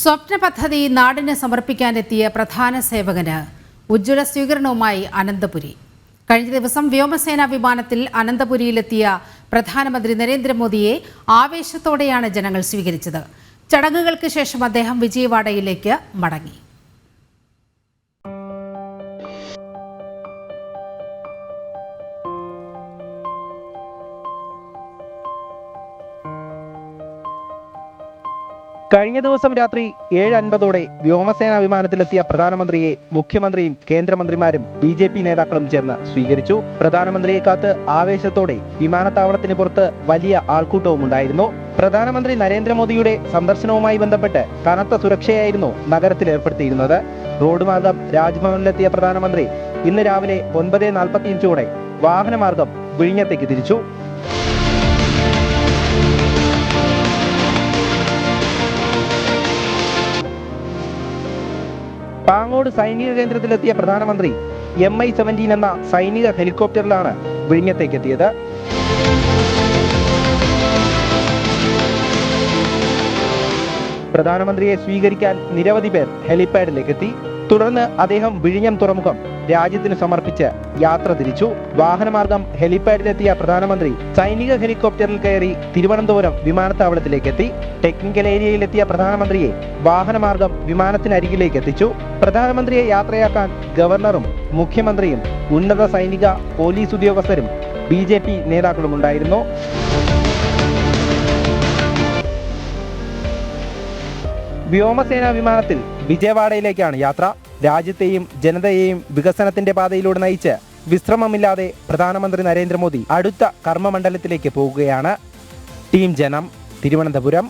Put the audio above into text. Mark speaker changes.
Speaker 1: സ്വപ്ന പദ്ധതി നാടിന് സമർപ്പിക്കാനെത്തിയ പ്രധാന സേവകന് ഉജ്ജ്വല സ്വീകരണവുമായി അനന്തപുരി. കഴിഞ്ഞ ദിവസം വ്യോമസേനാ വിമാനത്തിൽ അനന്തപുരിയിലെത്തിയ പ്രധാനമന്ത്രി നരേന്ദ്രമോദിയെ ആവേശത്തോടെയാണ് ജനങ്ങൾ സ്വീകരിച്ചത്. ചടങ്ങുകൾക്ക് ശേഷം അദ്ദേഹം വിജയവാഡയിലേക്ക് മടങ്ങി.
Speaker 2: കഴിഞ്ഞ ദിവസം രാത്രി 7:50 വ്യോമസേനാ വിമാനത്തിലെത്തിയ പ്രധാനമന്ത്രിയെ മുഖ്യമന്ത്രിയും കേന്ദ്രമന്ത്രിമാരും BJP നേതാക്കളും ചേർന്ന് സ്വീകരിച്ചു. പ്രധാനമന്ത്രിയെ കാത്ത് ആവേശത്തോടെ വിമാനത്താവളത്തിന് പുറത്ത് വലിയ ആൾക്കൂട്ടവും ഉണ്ടായിരുന്നു. പ്രധാനമന്ത്രി നരേന്ദ്രമോദിയുടെ സന്ദർശനവുമായി ബന്ധപ്പെട്ട് കനത്ത സുരക്ഷയായിരുന്നു നഗരത്തിൽ ഏർപ്പെടുത്തിയിരുന്നത്. റോഡ് മാർഗം രാജ്ഭവനിലെത്തിയ പ്രധാനമന്ത്രി ഇന്ന് രാവിലെ 9:45 വാഹനമാർഗം വിഴിഞ്ഞത്തേക്ക് തിരിച്ചു. പാങ്ങോട് സൈനിക കേന്ദ്രത്തിലെത്തിയ പ്രധാനമന്ത്രി Mi-17 എന്ന സൈനിക ഹെലികോപ്റ്ററിലാണ് വിഴിഞ്ഞത്തേക്ക് എത്തിയത്. പ്രധാനമന്ത്രിയെ സ്വീകരിക്കാൻ നിരവധി പേർ ഹെലിപാഡിലേക്ക് എത്തി. തുടർന്ന് അദ്ദേഹം വിഴിഞ്ഞം തുറമുഖം രാജ്യത്തിന് സമർപ്പിച്ച് യാത്ര തിരിച്ചു. വാഹനമാർഗം ഹെലിപാഡിലെത്തിയ പ്രധാനമന്ത്രി സൈനിക ഹെലികോപ്റ്ററിൽ കയറി തിരുവനന്തപുരം വിമാനത്താവളത്തിലേക്ക് എത്തി. ടെക്നിക്കൽ ഏരിയയിലെത്തിയ പ്രധാനമന്ത്രിയെ വാഹനമാർഗം വിമാനത്തിനരികിലേക്ക് എത്തിച്ചു. പ്രധാനമന്ത്രിയെ യാത്രയാക്കാൻ ഗവർണറും മുഖ്യമന്ത്രിയും ഉന്നത സൈനിക പോലീസ് ഉദ്യോഗസ്ഥരും BJP നേതാക്കളും ഉണ്ടായിരുന്നു. വ്യോമസേനാ വിമാനത്തിൽ വിജയവാഡയിലേക്കാണ് യാത്ര. രാജ്യത്തെയും ജനതയെയും വികസനത്തിന്റെ പാതയിലൂടെ നയിച്ച് വിശ്രമമില്ലാതെ പ്രധാനമന്ത്രി നരേന്ദ്രമോദി അടുത്ത കർമ്മമണ്ഡലത്തിലേക്ക് പോകുകയാണ്. ടീം ജനം, തിരുവനന്തപുരം.